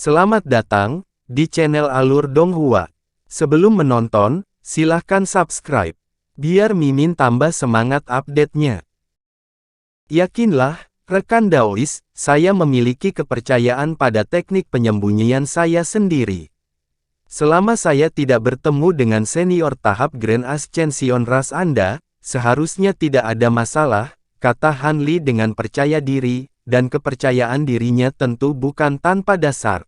Selamat datang di channel Alur Donghua. Sebelum menonton, silahkan subscribe, biar Mimin tambah semangat update-nya. Yakinlah, rekan Daois, saya memiliki kepercayaan pada teknik penyembunyian saya sendiri. Selama saya tidak bertemu dengan senior tahap Grand Ascension ras Anda, seharusnya tidak ada masalah, kata Han Li dengan percaya diri, dan kepercayaan dirinya tentu bukan tanpa dasar.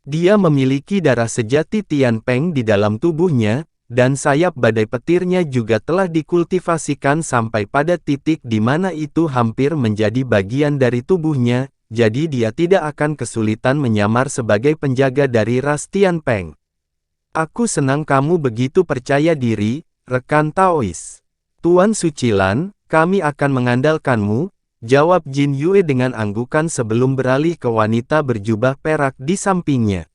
Dia memiliki darah sejati Tian Peng di dalam tubuhnya, dan sayap badai petirnya juga telah dikultivasikan sampai pada titik di mana itu hampir menjadi bagian dari tubuhnya, jadi dia tidak akan kesulitan menyamar sebagai penjaga dari ras Tian Peng. Aku senang kamu begitu percaya diri, rekan Taois. Tuan Sucilan, kami akan mengandalkanmu, jawab Jin Yue dengan anggukan sebelum beralih ke wanita berjubah perak di sampingnya.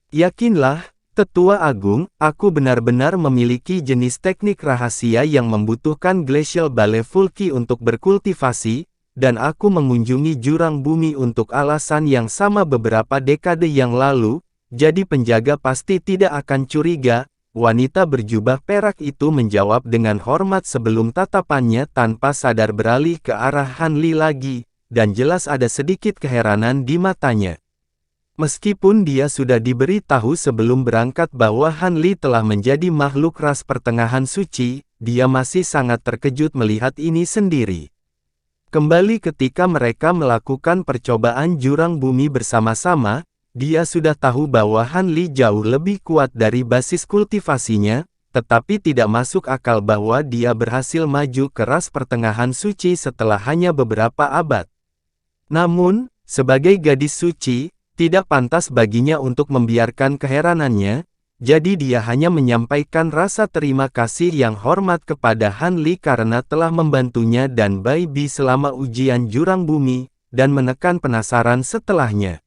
Yakinlah, Tetua Agung, aku benar-benar memiliki jenis teknik rahasia yang membutuhkan Glacial Ballet Fulki untuk berkultivasi, dan aku mengunjungi jurang bumi untuk alasan yang sama beberapa dekade yang lalu, jadi penjaga pasti tidak akan curiga. Wanita berjubah perak itu menjawab dengan hormat sebelum tatapannya tanpa sadar beralih ke arah Han Li lagi, dan jelas ada sedikit keheranan di matanya. Meskipun dia sudah diberi tahu sebelum berangkat bahwa Han Li telah menjadi makhluk ras pertengahan suci, dia masih sangat terkejut melihat ini sendiri. Kembali ketika mereka melakukan percobaan jurang bumi bersama-sama, dia sudah tahu bahwa Han Li jauh lebih kuat dari basis kultivasinya, tetapi tidak masuk akal bahwa dia berhasil maju ke ras pertengahan suci setelah hanya beberapa abad. Namun, sebagai gadis suci, tidak pantas baginya untuk membiarkan keheranannya, jadi dia hanya menyampaikan rasa terima kasih yang hormat kepada Han Li karena telah membantunya dan Bai Bi selama ujian jurang bumi, dan menekan penasaran setelahnya.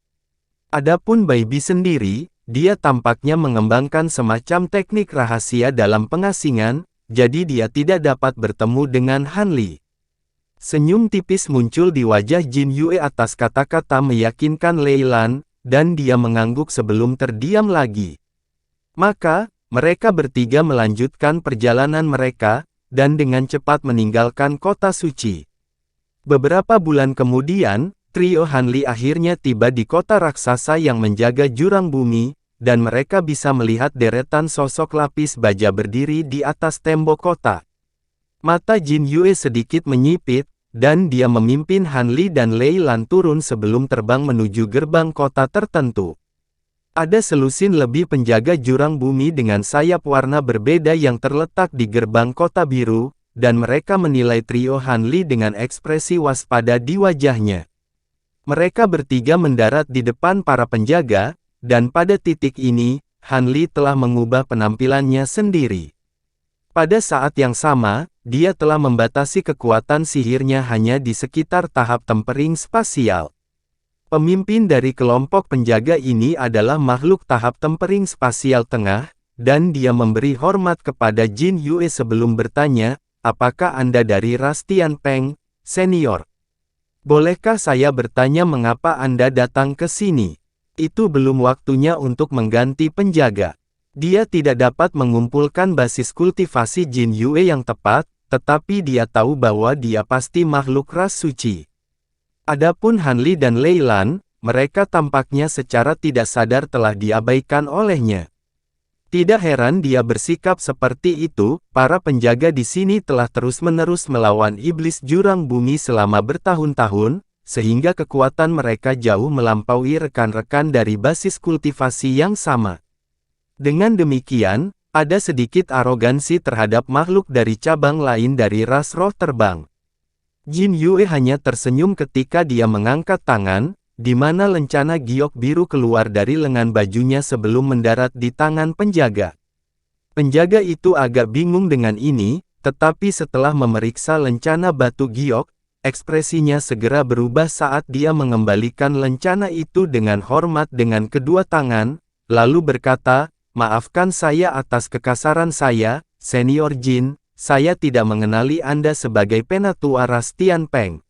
Adapun Bai Bi sendiri, dia tampaknya mengembangkan semacam teknik rahasia dalam pengasingan, jadi dia tidak dapat bertemu dengan Han Li. Senyum tipis muncul di wajah Jin Yue atas kata-kata meyakinkan Lei Lan, dan dia mengangguk sebelum terdiam lagi. Maka, mereka bertiga melanjutkan perjalanan mereka, dan dengan cepat meninggalkan kota suci. Beberapa bulan kemudian, trio Han Li akhirnya tiba di kota raksasa yang menjaga jurang bumi, dan mereka bisa melihat deretan sosok lapis baja berdiri di atas tembok kota. Mata Jin Yue sedikit menyipit, dan dia memimpin Han Li dan Lei Lan turun sebelum terbang menuju gerbang kota tertentu. Ada selusin lebih penjaga jurang bumi dengan sayap warna berbeda yang terletak di gerbang kota biru, dan mereka menilai trio Han Li dengan ekspresi waspada di wajahnya. Mereka bertiga mendarat di depan para penjaga, dan pada titik ini, Han Li telah mengubah penampilannya sendiri. Pada saat yang sama, dia telah membatasi kekuatan sihirnya hanya di sekitar tahap tempering spasial. Pemimpin dari kelompok penjaga ini adalah makhluk tahap tempering spasial tengah, dan dia memberi hormat kepada Jin Yue sebelum bertanya, apakah Anda dari ras Tian Peng, senior? Bolehkah saya bertanya mengapa Anda datang ke sini? Itu belum waktunya untuk mengganti penjaga. Dia tidak dapat mengumpulkan basis kultivasi Jin Yue yang tepat, tetapi dia tahu bahwa dia pasti makhluk ras suci. Adapun Han Li dan Lei Lan, mereka tampaknya secara tidak sadar telah diabaikan olehnya. Tidak heran dia bersikap seperti itu, para penjaga di sini telah terus-menerus melawan iblis jurang bumi selama bertahun-tahun, sehingga kekuatan mereka jauh melampaui rekan-rekan dari basis kultivasi yang sama. Dengan demikian, ada sedikit arogansi terhadap makhluk dari cabang lain dari ras roh terbang. Jin Yue hanya tersenyum ketika dia mengangkat tangan, di mana lencana giok biru keluar dari lengan bajunya sebelum mendarat di tangan penjaga. Penjaga itu agak bingung dengan ini, tetapi setelah memeriksa lencana batu giok, ekspresinya segera berubah saat dia mengembalikan lencana itu dengan hormat dengan kedua tangan, lalu berkata, maafkan saya atas kekasaran saya, Senior Jin, saya tidak mengenali Anda sebagai penatua ras Tian Peng.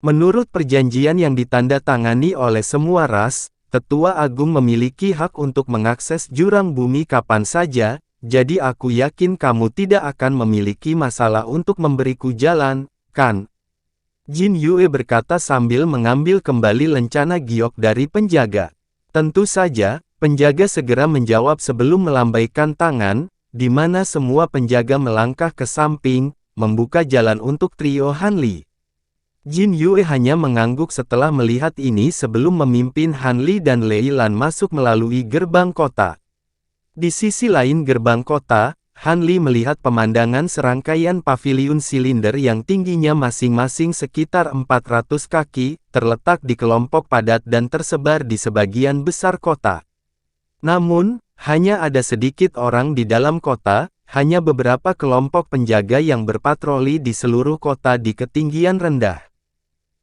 Menurut perjanjian yang ditandatangani oleh semua ras, Tetua Agung memiliki hak untuk mengakses jurang bumi kapan saja, jadi aku yakin kamu tidak akan memiliki masalah untuk memberiku jalan, kan? Jin Yue berkata sambil mengambil kembali lencana giok dari penjaga. Tentu saja, penjaga segera menjawab sebelum melambaikan tangan, di mana semua penjaga melangkah ke samping, membuka jalan untuk trio Hanli. Jin Yue hanya mengangguk setelah melihat ini sebelum memimpin Hanli dan Lei Lan masuk melalui gerbang kota. Di sisi lain gerbang kota, Hanli melihat pemandangan serangkaian paviliun silinder yang tingginya masing-masing sekitar 400 kaki, terletak di kelompok padat dan tersebar di sebagian besar kota. Namun, hanya ada sedikit orang di dalam kota, hanya beberapa kelompok penjaga yang berpatroli di seluruh kota di ketinggian rendah.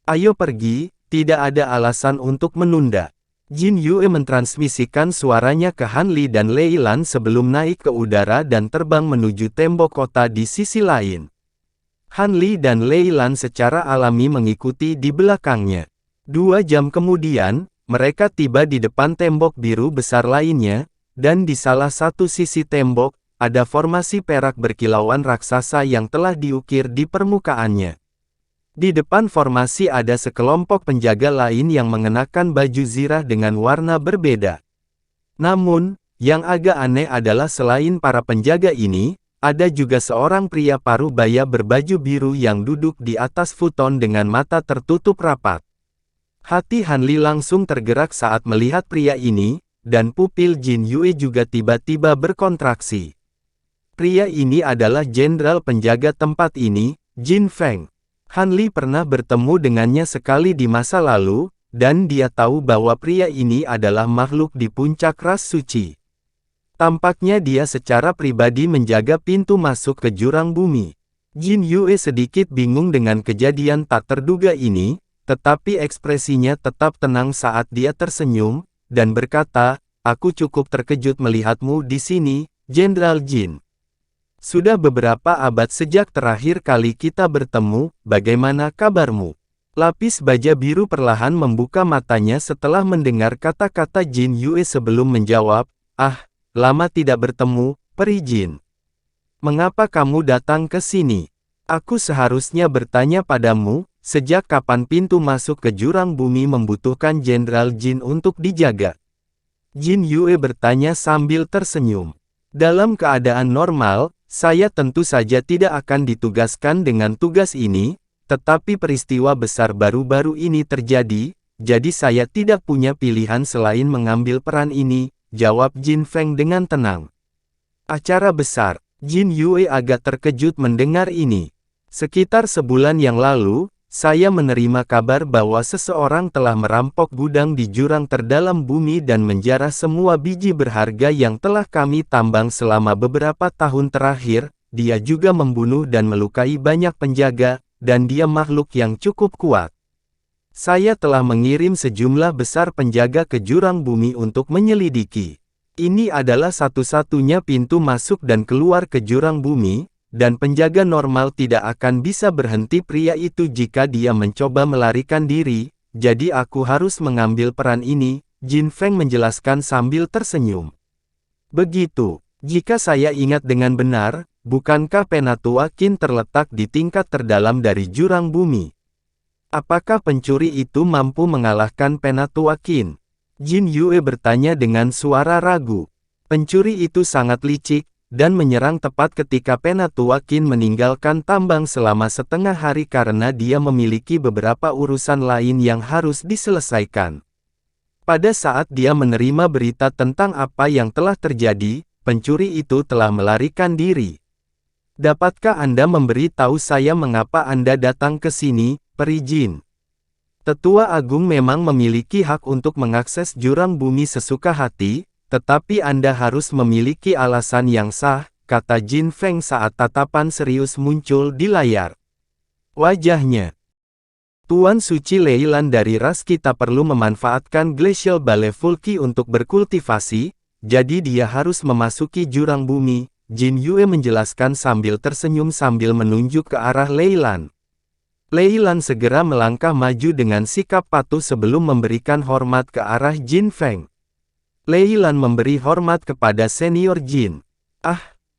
Ayo pergi, tidak ada alasan untuk menunda. Jin Yue mentransmisikan suaranya ke Hanli dan Lei Lan sebelum naik ke udara dan terbang menuju tembok kota di sisi lain. Hanli dan Lei Lan secara alami mengikuti di belakangnya. 2 jam kemudian, mereka tiba di depan tembok biru besar lainnya, dan di salah satu sisi tembok, ada formasi perak berkilauan raksasa yang telah diukir di permukaannya. Di depan formasi ada sekelompok penjaga lain yang mengenakan baju zirah dengan warna berbeda. Namun, yang agak aneh adalah selain para penjaga ini, ada juga seorang pria parubaya berbaju biru yang duduk di atas futon dengan mata tertutup rapat. Hati Hanli langsung tergerak saat melihat pria ini, dan pupil Jin Yue juga tiba-tiba berkontraksi. Pria ini adalah jenderal penjaga tempat ini, Jin Feng. Hanli pernah bertemu dengannya sekali di masa lalu, dan dia tahu bahwa pria ini adalah makhluk di puncak ras suci. Tampaknya dia secara pribadi menjaga pintu masuk ke jurang bumi. Jin Yue sedikit bingung dengan kejadian tak terduga ini, tetapi ekspresinya tetap tenang saat dia tersenyum, dan berkata, "Aku cukup terkejut melihatmu di sini, Jenderal Jin. Sudah beberapa abad sejak terakhir kali kita bertemu, bagaimana kabarmu?" Lapis baja biru perlahan membuka matanya setelah mendengar kata-kata Jin Yue sebelum menjawab, "Ah, lama tidak bertemu, Peri Jin. Mengapa kamu datang ke sini? Aku seharusnya bertanya padamu, sejak kapan pintu masuk ke jurang bumi membutuhkan Jenderal Jin untuk dijaga?" Jin Yue bertanya sambil tersenyum. "Dalam keadaan normal, saya tentu saja tidak akan ditugaskan dengan tugas ini, tetapi peristiwa besar baru-baru ini terjadi, jadi saya tidak punya pilihan selain mengambil peran ini," jawab Jin Feng dengan tenang. "Acara besar." Jin Yue agak terkejut mendengar ini. "Sekitar sebulan yang lalu, saya menerima kabar bahwa seseorang telah merampok gudang di jurang terdalam bumi dan menjarah semua biji berharga yang telah kami tambang selama beberapa tahun terakhir. Dia juga membunuh dan melukai banyak penjaga, dan dia makhluk yang cukup kuat. Saya telah mengirim sejumlah besar penjaga ke jurang bumi untuk menyelidiki. Ini adalah satu-satunya pintu masuk dan keluar ke jurang bumi, dan penjaga normal tidak akan bisa berhenti pria itu jika dia mencoba melarikan diri, jadi aku harus mengambil peran ini," Jin Feng menjelaskan sambil tersenyum. "Begitu, jika saya ingat dengan benar, bukankah Penatua Qin terletak di tingkat terdalam dari jurang bumi? Apakah pencuri itu mampu mengalahkan Penatua Qin?" Jin Yue bertanya dengan suara ragu. "Pencuri itu sangat licik, dan menyerang tepat ketika Penatua Qin meninggalkan tambang selama setengah hari karena dia memiliki beberapa urusan lain yang harus diselesaikan. Pada saat dia menerima berita tentang apa yang telah terjadi, pencuri itu telah melarikan diri. Dapatkah Anda memberi tahu saya mengapa Anda datang ke sini, Peri Jin?" Tetua Agung memang memiliki hak untuk mengakses jurang bumi sesuka hati, tetapi Anda harus memiliki alasan yang sah, kata Jin Feng saat tatapan serius muncul di layar wajahnya. "Tuan Suci Lei Lan dari ras kita perlu memanfaatkan Glacial Bale Vulki untuk berkultivasi, jadi dia harus memasuki jurang bumi," Jin Yue menjelaskan sambil tersenyum sambil menunjuk ke arah Lei Lan. Lei Lan segera melangkah maju dengan sikap patuh sebelum memberikan hormat ke arah Jin Feng. Lei Lan memberi hormat kepada senior Jin.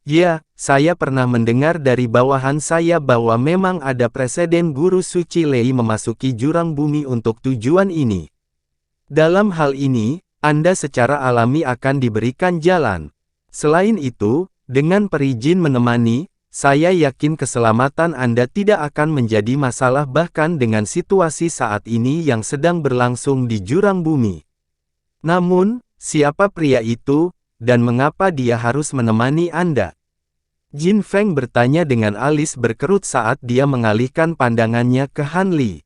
Ya, saya pernah mendengar dari bawahan saya bahwa memang ada preseden guru suci Lei memasuki jurang bumi untuk tujuan ini. Dalam hal ini, Anda secara alami akan diberikan jalan. Selain itu, dengan peri Jin menemani, saya yakin keselamatan Anda tidak akan menjadi masalah bahkan dengan situasi saat ini yang sedang berlangsung di jurang bumi. Namun, siapa pria itu, dan mengapa dia harus menemani Anda? Jin Feng bertanya dengan alis berkerut saat dia mengalihkan pandangannya ke Han Li.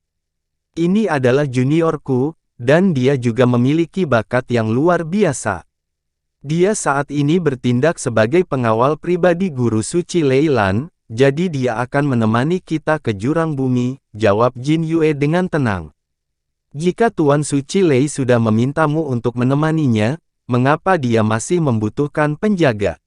Ini adalah juniorku, dan dia juga memiliki bakat yang luar biasa. Dia saat ini bertindak sebagai pengawal pribadi guru suci Lei Lan, jadi dia akan menemani kita ke jurang bumi, jawab Jin Yue dengan tenang. Jika Tuan Suci Lei sudah memintamu untuk menemaninya, mengapa dia masih membutuhkan penjaga?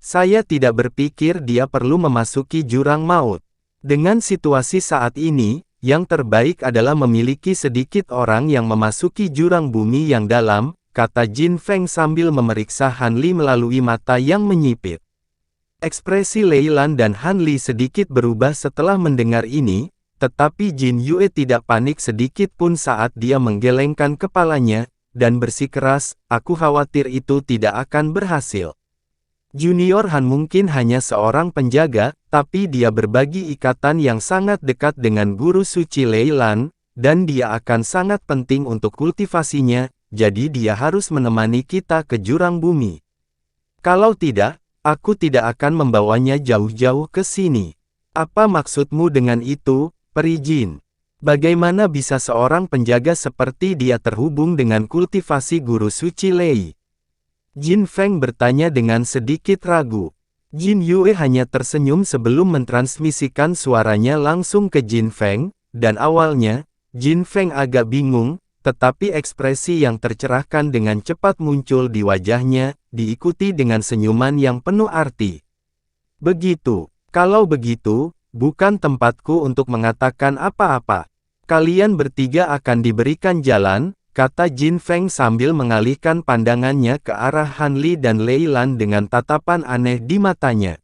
Saya tidak berpikir dia perlu memasuki jurang maut. Dengan situasi saat ini, yang terbaik adalah memiliki sedikit orang yang memasuki jurang bumi yang dalam, kata Jin Feng sambil memeriksa Han Li melalui mata yang menyipit. Ekspresi Lei Lan dan Han Li sedikit berubah setelah mendengar ini, tetapi Jin Yue tidak panik sedikit pun saat dia menggelengkan kepalanya, dan bersikeras, aku khawatir itu tidak akan berhasil. Junior Han mungkin hanya seorang penjaga, tapi dia berbagi ikatan yang sangat dekat dengan guru suci Lei Lan, dan dia akan sangat penting untuk kultivasinya, jadi dia harus menemani kita ke jurang bumi. Kalau tidak, aku tidak akan membawanya jauh-jauh ke sini. Apa maksudmu dengan itu, peri Jin? Bagaimana bisa seorang penjaga seperti dia terhubung dengan kultivasi guru suci Lei? Jin Feng bertanya dengan sedikit ragu. Jin Yue hanya tersenyum sebelum mentransmisikan suaranya langsung ke Jin Feng, dan awalnya, Jin Feng agak bingung, tetapi ekspresi yang tercerahkan dengan cepat muncul di wajahnya, diikuti dengan senyuman yang penuh arti. Begitu, kalau begitu, bukan tempatku untuk mengatakan apa-apa. Kalian bertiga akan diberikan jalan, kata Jin Feng sambil mengalihkan pandangannya ke arah Han Li dan Lei Lan dengan tatapan aneh di matanya.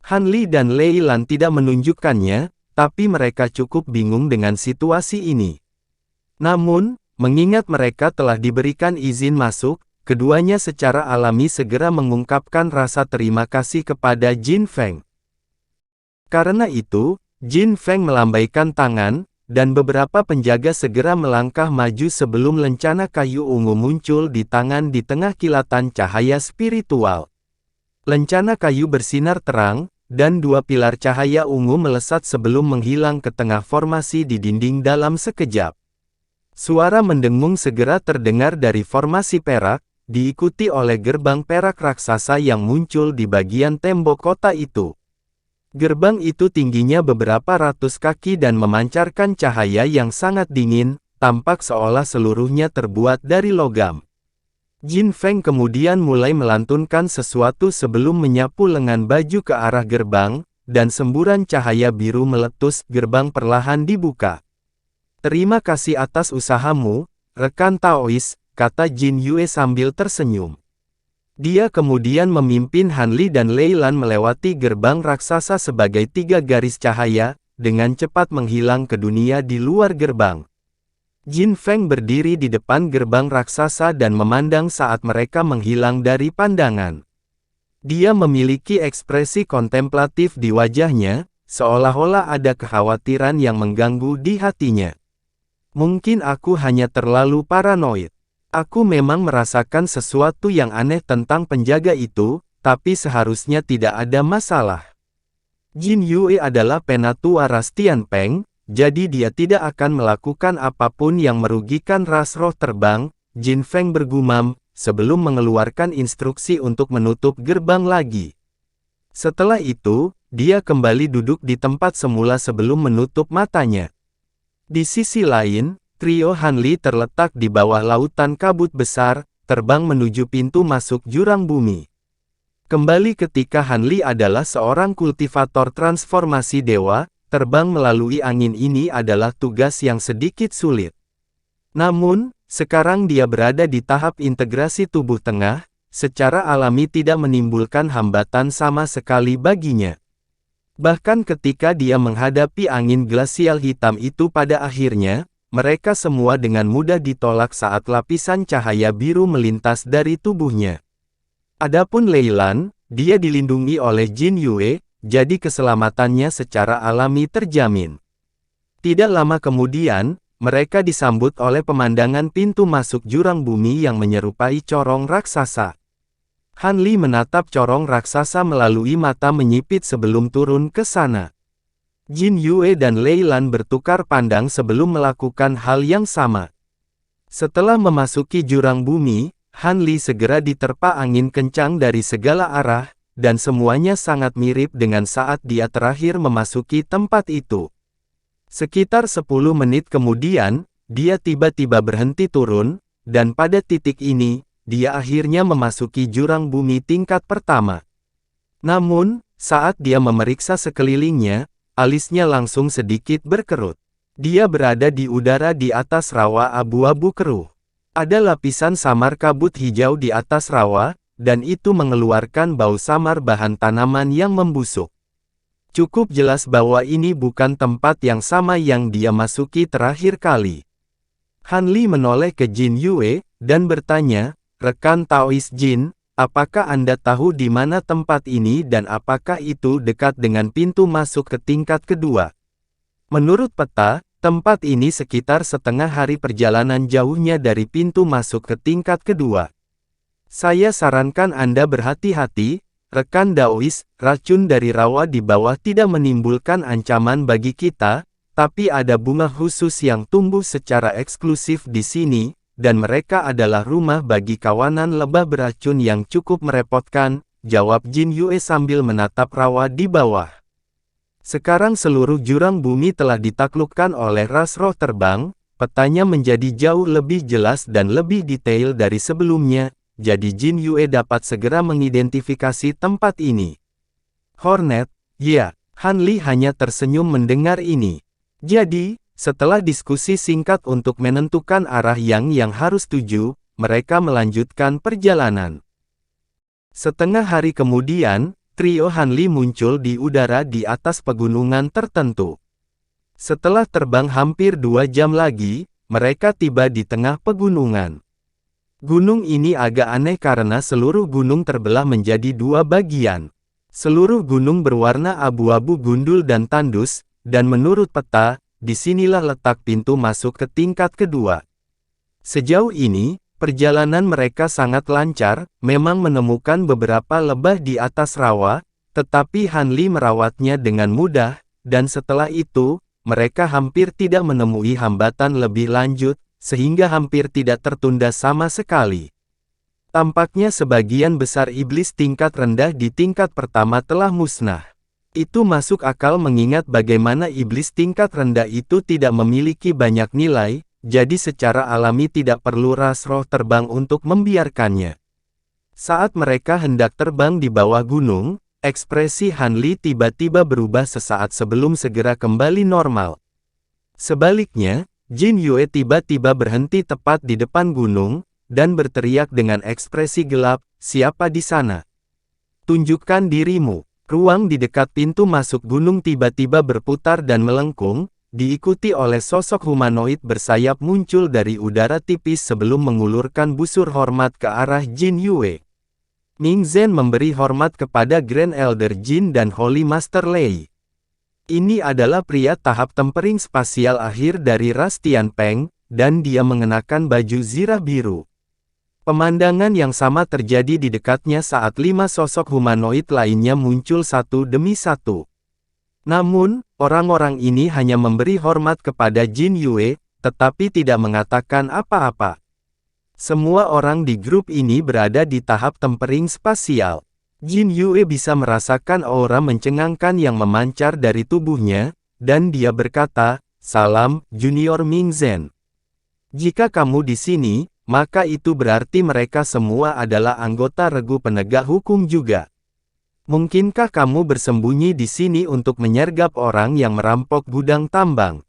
Han Li dan Lei Lan tidak menunjukkannya, tapi mereka cukup bingung dengan situasi ini. Namun, mengingat mereka telah diberikan izin masuk, keduanya secara alami segera mengungkapkan rasa terima kasih kepada Jin Feng. Karena itu, Jin Feng melambaikan tangan, dan beberapa penjaga segera melangkah maju sebelum lencana kayu ungu muncul di tangan di tengah kilatan cahaya spiritual. Lencana kayu bersinar terang, dan dua pilar cahaya ungu melesat sebelum menghilang ke tengah formasi di dinding dalam sekejap. Suara mendengung segera terdengar dari formasi perak, diikuti oleh gerbang perak raksasa yang muncul di bagian tembok kota itu. Gerbang itu tingginya beberapa ratus kaki dan memancarkan cahaya yang sangat dingin, tampak seolah seluruhnya terbuat dari logam. Jin Feng kemudian mulai melantunkan sesuatu sebelum menyapu lengan baju ke arah gerbang, dan semburan cahaya biru meletus, gerbang perlahan dibuka. Terima kasih atas usahamu, rekan Taois, kata Jin Yue sambil tersenyum. Dia kemudian memimpin Han Li dan Lei Lan melewati gerbang raksasa sebagai tiga garis cahaya, dengan cepat menghilang ke dunia di luar gerbang. Jin Feng berdiri di depan gerbang raksasa dan memandang saat mereka menghilang dari pandangan. Dia memiliki ekspresi kontemplatif di wajahnya, seolah-olah ada kekhawatiran yang mengganggu di hatinya. Mungkin aku hanya terlalu paranoid. Aku memang merasakan sesuatu yang aneh tentang penjaga itu, tapi seharusnya tidak ada masalah. Jin Yue adalah penatua ras Tianpeng, jadi dia tidak akan melakukan apapun yang merugikan ras roh terbang, Jin Feng bergumam, sebelum mengeluarkan instruksi untuk menutup gerbang lagi. Setelah itu, dia kembali duduk di tempat semula sebelum menutup matanya. Di sisi lain, trio Han Li terletak di bawah lautan kabut besar, terbang menuju pintu masuk jurang bumi. Kembali ketika Han Li adalah seorang kultivator transformasi dewa, terbang melalui angin ini adalah tugas yang sedikit sulit. Namun, sekarang dia berada di tahap integrasi tubuh tengah, secara alami tidak menimbulkan hambatan sama sekali baginya. Bahkan ketika dia menghadapi angin glasial hitam itu pada akhirnya, mereka semua dengan mudah ditolak saat lapisan cahaya biru melintas dari tubuhnya. Adapun Lei Lan, dia dilindungi oleh Jin Yue, jadi keselamatannya secara alami terjamin. Tidak lama kemudian, mereka disambut oleh pemandangan pintu masuk jurang bumi yang menyerupai corong raksasa. Han Li menatap corong raksasa melalui mata menyipit sebelum turun ke sana. Jin Yue dan Lei Lan bertukar pandang sebelum melakukan hal yang sama. Setelah memasuki jurang bumi, Han Li segera diterpa angin kencang dari segala arah, dan semuanya sangat mirip dengan saat dia terakhir memasuki tempat itu. Sekitar 10 menit kemudian, dia tiba-tiba berhenti turun, dan pada titik ini, dia akhirnya memasuki jurang bumi tingkat pertama. Namun, saat dia memeriksa sekelilingnya, alisnya langsung sedikit berkerut. Dia berada di udara di atas rawa abu-abu keruh. Ada lapisan samar kabut hijau di atas rawa, dan itu mengeluarkan bau samar bahan tanaman yang membusuk. Cukup jelas bahwa ini bukan tempat yang sama yang dia masuki terakhir kali. Han Li menoleh ke Jin Yue, dan bertanya, "Rekan Taois Jin, apakah Anda tahu di mana tempat ini dan apakah itu dekat dengan pintu masuk ke tingkat kedua?" Menurut peta, tempat ini sekitar setengah hari perjalanan jauhnya dari pintu masuk ke tingkat kedua. Saya sarankan Anda berhati-hati, rekan Daois, racun dari rawa di bawah tidak menimbulkan ancaman bagi kita, tapi ada bunga khusus yang tumbuh secara eksklusif di sini, dan mereka adalah rumah bagi kawanan lebah beracun yang cukup merepotkan, jawab Jin Yue sambil menatap rawa di bawah. Sekarang seluruh jurang bumi telah ditaklukkan oleh ras roh terbang, petanya menjadi jauh lebih jelas dan lebih detail dari sebelumnya, jadi Jin Yue dapat segera mengidentifikasi tempat ini. Hornet, ya, Han Li hanya tersenyum mendengar ini. Jadi, setelah diskusi singkat untuk menentukan arah yang harus tuju, mereka melanjutkan perjalanan. Setengah hari kemudian, trio Han Li muncul di udara di atas pegunungan tertentu. Setelah terbang hampir 2 jam lagi, mereka tiba di tengah pegunungan. Gunung ini agak aneh karena seluruh gunung terbelah menjadi 2 bagian. Seluruh gunung berwarna abu-abu gundul dan tandus, dan menurut peta, disinilah letak pintu masuk ke tingkat kedua. Sejauh ini, perjalanan mereka sangat lancar, memang menemukan beberapa lebah di atas rawa, tetapi Han Li merawatnya dengan mudah, dan setelah itu, mereka hampir tidak menemui hambatan lebih lanjut, sehingga hampir tidak tertunda sama sekali. Tampaknya sebagian besar iblis tingkat rendah di tingkat pertama telah musnah. Itu masuk akal mengingat bagaimana iblis tingkat rendah itu tidak memiliki banyak nilai, jadi secara alami tidak perlu ras roh terbang untuk membiarkannya. Saat mereka hendak terbang di bawah gunung, ekspresi Han Li tiba-tiba berubah sesaat sebelum segera kembali normal. Sebaliknya, Jin Yue tiba-tiba berhenti tepat di depan gunung, dan berteriak dengan ekspresi gelap, "Siapa di sana? Tunjukkan dirimu." Ruang di dekat pintu masuk gunung tiba-tiba berputar dan melengkung, diikuti oleh sosok humanoid bersayap muncul dari udara tipis sebelum mengulurkan busur hormat ke arah Jin Yue. Ming Zhen memberi hormat kepada Grand Elder Jin dan Holy Master Lei. Ini adalah pria tahap tempering spasial akhir dari ras Tianpeng, dan dia mengenakan baju zirah biru. Pemandangan yang sama terjadi di dekatnya saat 5 sosok humanoid lainnya muncul satu demi satu. Namun, orang-orang ini hanya memberi hormat kepada Jin Yue, tetapi tidak mengatakan apa-apa. Semua orang di grup ini berada di tahap tempering spasial. Jin Yue bisa merasakan aura mencengangkan yang memancar dari tubuhnya, dan dia berkata, "Salam, Junior Ming Zhen. Jika kamu di sini, maka itu berarti mereka semua adalah anggota regu penegak hukum juga." Mungkinkah kamu bersembunyi di sini untuk menyergap orang yang merampok gudang tambang?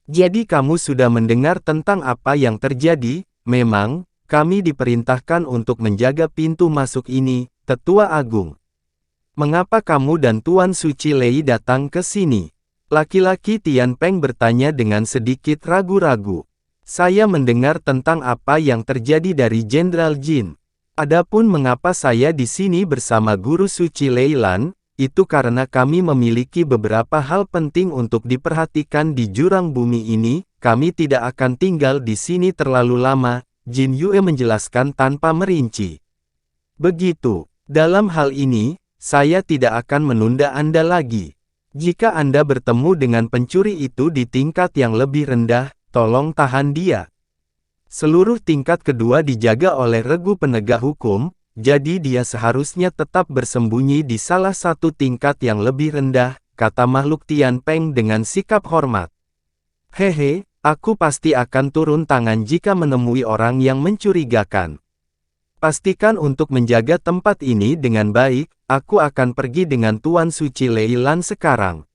Jadi kamu sudah mendengar tentang apa yang terjadi? Memang, kami diperintahkan untuk menjaga pintu masuk ini, Tetua Agung. Mengapa kamu dan Tuan Suci Lei datang ke sini? Laki-laki Tian Peng bertanya dengan sedikit ragu-ragu. Saya mendengar tentang apa yang terjadi dari Jenderal Jin. Adapun mengapa saya di sini bersama Guru Suci Lei Lan, itu karena kami memiliki beberapa hal penting untuk diperhatikan di jurang bumi ini. Kami tidak akan tinggal di sini terlalu lama, Jin Yue menjelaskan tanpa merinci. Begitu, dalam hal ini, saya tidak akan menunda Anda lagi. Jika Anda bertemu dengan pencuri itu di tingkat yang lebih rendah, tolong tahan dia. Seluruh tingkat kedua dijaga oleh regu penegak hukum, jadi dia seharusnya tetap bersembunyi di salah satu tingkat yang lebih rendah, kata makhluk Tian Peng dengan sikap hormat. Hehe, aku pasti akan turun tangan jika menemui orang yang mencurigakan. Pastikan untuk menjaga tempat ini dengan baik, aku akan pergi dengan Tuan Suci Lei Lan sekarang.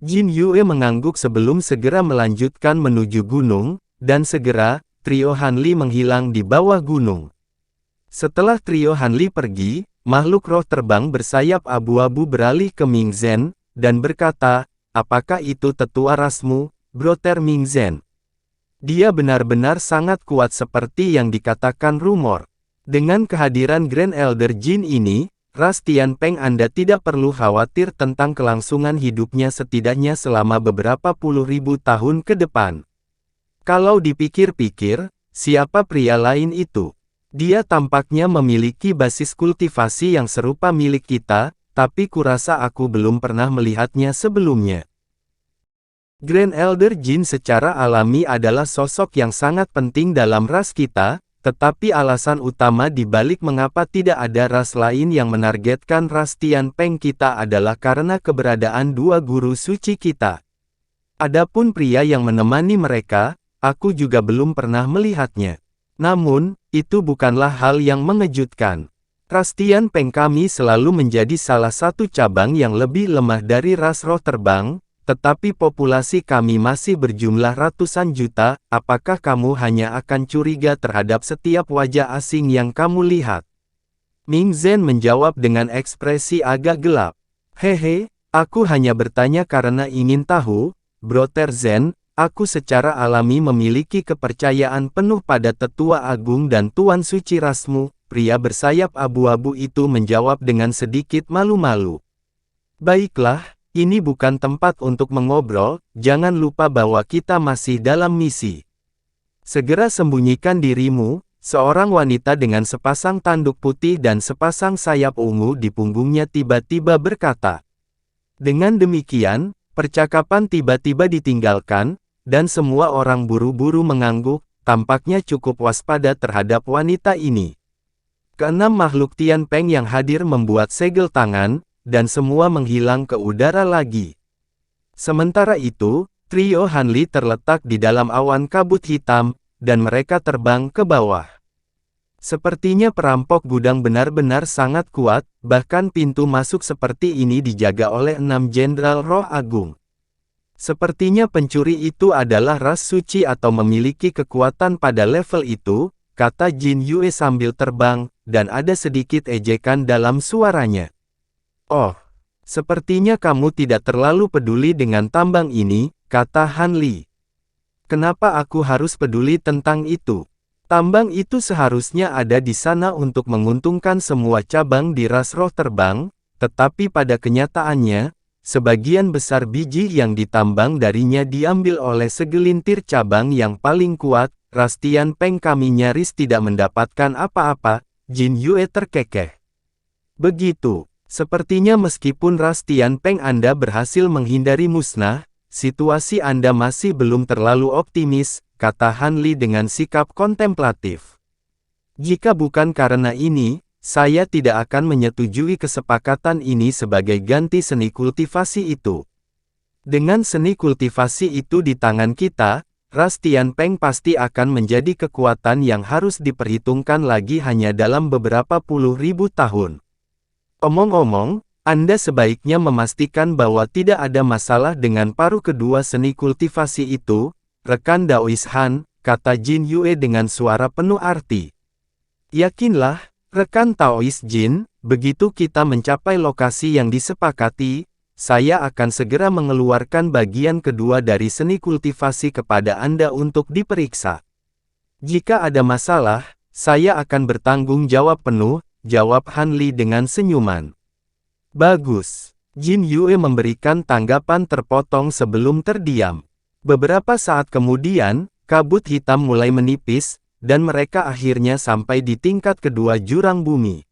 Jin Yue mengangguk sebelum segera melanjutkan menuju gunung, dan segera, trio Hanli menghilang di bawah gunung. Setelah trio Hanli pergi, makhluk roh terbang bersayap abu-abu beralih ke Ming Zhen, dan berkata, apakah itu tetua rasmu, Brother Ming Zhen? Dia benar-benar sangat kuat seperti yang dikatakan rumor. Dengan kehadiran Grand Elder Jin ini, ras Tian Peng Anda tidak perlu khawatir tentang kelangsungan hidupnya setidaknya selama beberapa puluh ribu tahun ke depan. Kalau dipikir-pikir, siapa pria lain itu? Dia tampaknya memiliki basis kultivasi yang serupa milik kita, tapi kurasa aku belum pernah melihatnya sebelumnya. Grand Elder Jin secara alami adalah sosok yang sangat penting dalam ras kita, tetapi alasan utama di balik mengapa tidak ada ras lain yang menargetkan ras Tian Peng kita adalah karena keberadaan dua guru suci kita. Adapun pria yang menemani mereka, aku juga belum pernah melihatnya. Namun, itu bukanlah hal yang mengejutkan. Ras Tian Peng kami selalu menjadi salah satu cabang yang lebih lemah dari ras roh terbang, tetapi populasi kami masih berjumlah ratusan juta. Apakah kamu hanya akan curiga terhadap setiap wajah asing yang kamu lihat? Ming Zhen menjawab dengan ekspresi agak gelap. Hehe, aku hanya bertanya karena ingin tahu, Brother Zhen. Aku secara alami memiliki kepercayaan penuh pada Tetua Agung dan Tuan Suci rasmu, pria bersayap abu-abu itu menjawab dengan sedikit malu-malu. Baiklah, ini bukan tempat untuk mengobrol, jangan lupa bahwa kita masih dalam misi. Segera sembunyikan dirimu, seorang wanita dengan sepasang tanduk putih dan sepasang sayap ungu di punggungnya tiba-tiba berkata. Dengan demikian, percakapan tiba-tiba ditinggalkan, dan semua orang buru-buru mengangguk, tampaknya cukup waspada terhadap wanita ini. Keenam makhluk Tian Peng yang hadir membuat segel tangan, dan semua menghilang ke udara lagi. Sementara itu, trio Hanli terletak di dalam awan kabut hitam, dan mereka terbang ke bawah. Sepertinya perampok gudang benar-benar sangat kuat, bahkan pintu masuk seperti ini dijaga oleh 6 Jenderal Roh Agung. Sepertinya pencuri itu adalah ras suci atau memiliki kekuatan pada level itu, kata Jin Yue sambil terbang, dan ada sedikit ejekan dalam suaranya. Oh, sepertinya kamu tidak terlalu peduli dengan tambang ini, kata Han Li. Kenapa aku harus peduli tentang itu? Tambang itu seharusnya ada di sana untuk menguntungkan semua cabang di ras roh terbang, tetapi pada kenyataannya, sebagian besar biji yang ditambang darinya diambil oleh segelintir cabang yang paling kuat. Ras Tian Peng kami nyaris tidak mendapatkan apa-apa. Jin Yue terkekeh. Begitu, sepertinya meskipun ras Tian Peng Anda berhasil menghindari musnah, situasi Anda masih belum terlalu optimis, kata Han Li dengan sikap kontemplatif. Jika bukan karena ini, saya tidak akan menyetujui kesepakatan ini sebagai ganti seni kultivasi itu. Dengan seni kultivasi itu di tangan kita, ras Tian Peng pasti akan menjadi kekuatan yang harus diperhitungkan lagi hanya dalam beberapa puluh ribu tahun. Omong-omong, Anda sebaiknya memastikan bahwa tidak ada masalah dengan paruh kedua seni kultivasi itu, rekan Daois Han, kata Jin Yue dengan suara penuh arti. Yakinlah, rekan Taois Jin, begitu kita mencapai lokasi yang disepakati, saya akan segera mengeluarkan bagian kedua dari seni kultivasi kepada Anda untuk diperiksa. Jika ada masalah, saya akan bertanggung jawab penuh, jawab Han Li dengan senyuman. Bagus. Jin Yue memberikan tanggapan terpotong sebelum terdiam. Beberapa saat kemudian, kabut hitam mulai menipis, dan mereka akhirnya sampai di tingkat kedua jurang bumi.